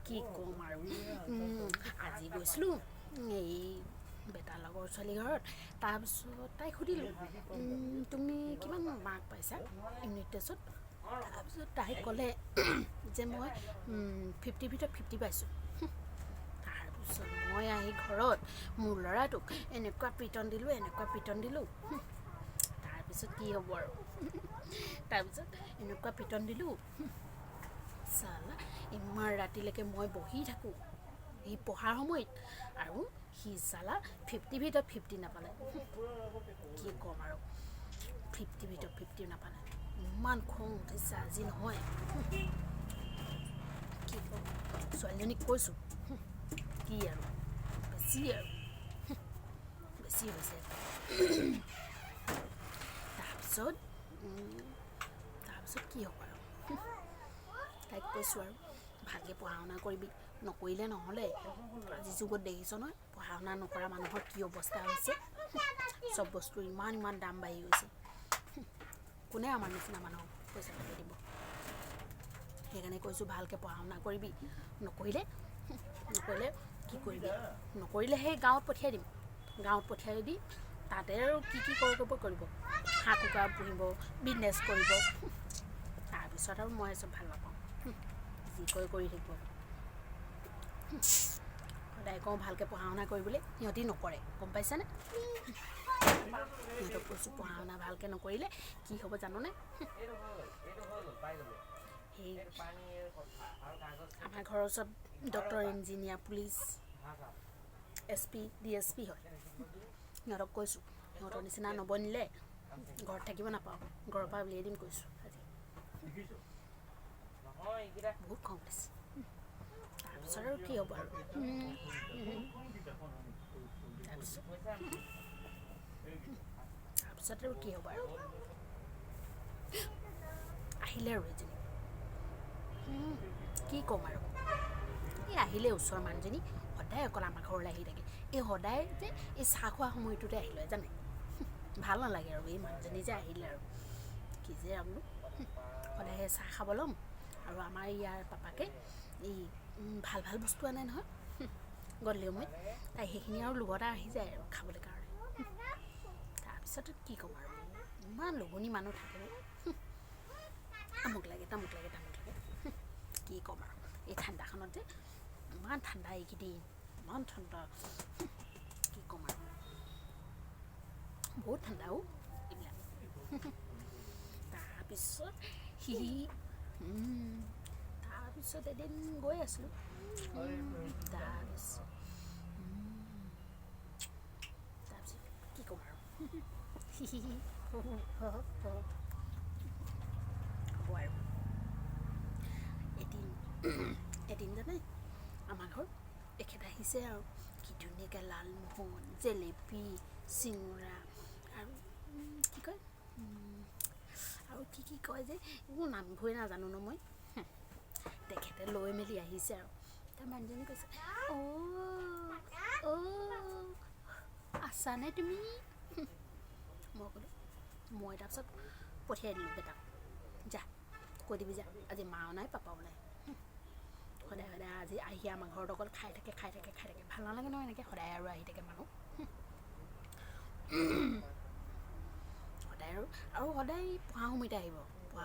কি ক'ম আৰু আজি গৈছিলোঁ এই বেটাৰ লগৰ ছোৱালী ঘৰত তাৰপিছত তাইক সুধিলোঁ তুমি কিমান মাৰ্ক পাইছা ইউনিট টেষ্টত তাৰপিছত তাই ক'লে যে মই 50 ভিতৰত 50 পাইছোঁ তাৰপিছত মই আহি ঘৰত মোৰ ল'ৰাটোক এনেকুৱা পিটন দিলোঁ তাৰপিছত কি হ'ব আৰু তাৰপিছত এনেকুৱা পিটন দিলোঁ চালা ইমান ৰাতিলৈকে মই বহি থাকোঁ সি পঢ়াৰ সময়ত আৰু সি চালা 50 ভিতৰত 50 নাপালে কি ক'ম আৰু 50 ভিতৰত 50 নাপালে ইমান খং উঠিছে আজি নহয় কি ক'ম ছোৱালীজনীক কৈছোঁ কি আৰু বেছি হৈছে তাৰপিছত কি হ'ব আৰু তাইক কৈছোঁ আৰু ভালকৈ পঢ়া শুনা কৰিবি নকৰিলে নহ'লে আজি যুগত দেখিছ নহয় পঢ়া শুনা নকৰা মানুহৰ কি অৱস্থা হৈছে চব বস্তু ইমান দাম বাঢ়ি গৈছে কোনে আমাৰ নিচিনা মানুহক পইচা পাতি দিব সেইকাৰণে কৈছোঁ ভালকৈ পঢ়া শুনা কৰিবি নকৰিলে কি কৰিবি নকৰিলে সেই গাঁৱত পঠিয়াই দিম গাঁৱত পঠিয়াই দি তাতে আৰু কি কৰিব হাঁহ কুকুৰা পুহিব বিজনেছ কৰিব তাৰপিছত আৰু মই চব ভাল নাপাওঁ যি কৰি থাকিব সদায় কওঁ ভালকৈ পঢ়া শুনা কৰিবলৈ সিহঁতি নকৰে গম পাইছানে সিহঁতক কৈছোঁ পঢ়া শুনা ভালকৈ নকৰিলে কি হ'ব জাননে সেই আমাৰ ঘৰৰ চব doctor engineer police SP DSP হয় সিহঁতক কৈছোঁ সিহঁতৰ নিচিনা নবনিলে ঘৰত থাকিব নাপাওঁ ঘৰৰ পৰা উলিয়াই দিম কৈছোঁ আজি বহুত খং উঠিছে তাৰপিছত আৰু কি হ'ব আৰু তাৰপিছত আৰু কি হ'ব আৰু আহিলে আৰু এজনী কি ক'ম আৰু এই আহিলে ওচৰৰ মানুহজনী সদায় অকল আমাৰ ঘৰলৈ আহি থাকে এই সদায় যে এই চাহ খোৱা সময়টোতে আহিলে জানে ভাল নালাগে আৰু এই মানুহজনী যে আহিলে আৰু কি যে আৰু সদায় চাহ খাব ল'ম আৰু আমাৰ ইয়াৰ পাপাকে এই ভাল বস্তু আনে নহয় গধূলি সময়ত তাই সেইখিনি আৰু লোভতে আহি যায় আৰু খাবলৈ কাৰণে তাৰপিছত কি ক'ম আৰু ইমান লোভনী মানুহ থাকে আমুক লাগে কি ক'ম আৰু এই ঠাণ্ডাখনত যে ইমান ঠাণ্ডা এইকেইদিন ইমান ঠাণ্ডা কি ক'ম আৰু বহুত ঠাণ্ডাও এইবিলাক তাৰপিছত এদিন গৈ আছিলোঁ তাৰপিছত কি ক'ম আৰু হ'ব আৰু এদিন জানে আমাৰ ঘৰত এখেত আহিছে আৰু কি ধুনীয়াকৈ লালমোহন জেলেপি চিঙৰা আৰু কি কয় আৰু কি কয় যে এইবোৰ নামবোৰে নাজানো ন মই তেখেতে লৈ মেলি আহিছে আৰু তাৰ মানুহজনী কৈছে আছানে তুমি মই ক'লোঁ মই তাৰপিছত পঠিয়াই দিলোঁ বেটাক যা কৈ দিবি যা আজি মাও নাই পাপাও নাই সদায় আজি আহি আমাৰ ঘৰত অকল খাই থাকে ভাল নালাগে নহয় এনেকৈ সদায় আৰু আহি থাকে মানুহ সদায় আৰু সদায় পঢ়া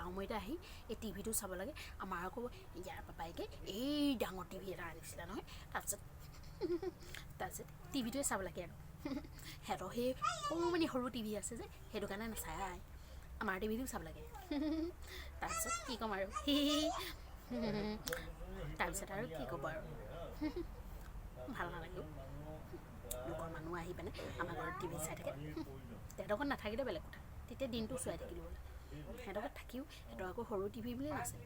সময়তে আহি এই টিভিটো চাব লাগে আমাৰ আকৌ ইয়াৰ পাপাইকে এই ডাঙৰ টিভি এটা আনিছিলে নহয় তাৰপিছত টিভিটোৱে চাব লাগে আৰু সিহঁতৰ সেই সৰু টিভি আছে যে সেইটো কাৰণে নাচায় আমাৰ টিভিটো চাব লাগে তাৰপিছত কি ক'ম আৰু তাৰপিছত আৰু কি ক'ব আৰু ভাল নালাগে লোকৰ মানুহ আহি পিনে আমাৰ ঘৰত টিভি চাই থাকে সিহঁতৰ ঘৰত নাথাকিলে বেলেগ কথা তেতিয়া দিনটো চোৱাই থাকিলোঁ বোলে সিহঁতৰ ঘৰত থাকিও সিহঁতৰ আকৌ সৰু টিভি বুলি নাছে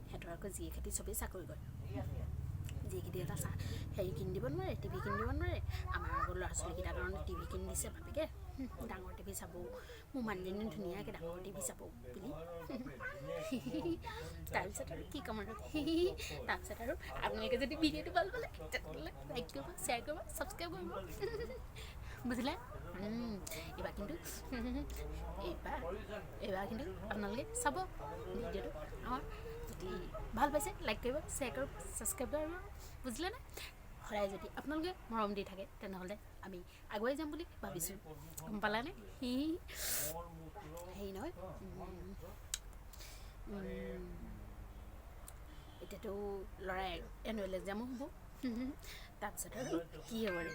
সিহঁতৰ আকৌ যিয়ে খেতি চবেই চাকৰি কৰে যিকেইটি এটা হেৰি কিনি দিব নোৱাৰে টিভি কিনি দিব নোৱাৰে আমাৰ আকৌ ল'ৰা ছোৱালীকেইটাৰ কাৰণে টিভি কিনি দিছে বাপেকে ডাঙৰ টিভি চাব মোৰ মানুহজনী ধুনীয়াকৈ ডাঙৰ টিভি চাব বুলি তাৰপিছত আৰু কি ক'ম আৰু তাৰপিছত আৰু আপোনালোকে যদি ভিডিঅ'টো ভাল পালে তেতিয়াহ'লে লাইক কৰিব শ্বেয়াৰ কৰিব ছাবস্ক্ৰাইব কৰিব বুজিলে এইবাৰ কিন্তু আপোনালোকে চাব ভিডিঅ'টো আমাৰ যদি যদি ভাল পাইছে লাইক কৰিব শ্বেয়াৰ কৰিব ছাবস্ক্ৰাইব কৰিব বুজিলেনে সদায় যদি আপোনালোকে মৰম দি থাকে তেনেহ'লে আমি আগুৱাই যাম বুলি ভাবিছোঁ গম পালানে হেৰি নহয় এতিয়াতো ল'ৰাই এনুৱেল এক্সামো হ'ব তাৰপিছত আৰু কি হ'ব আৰু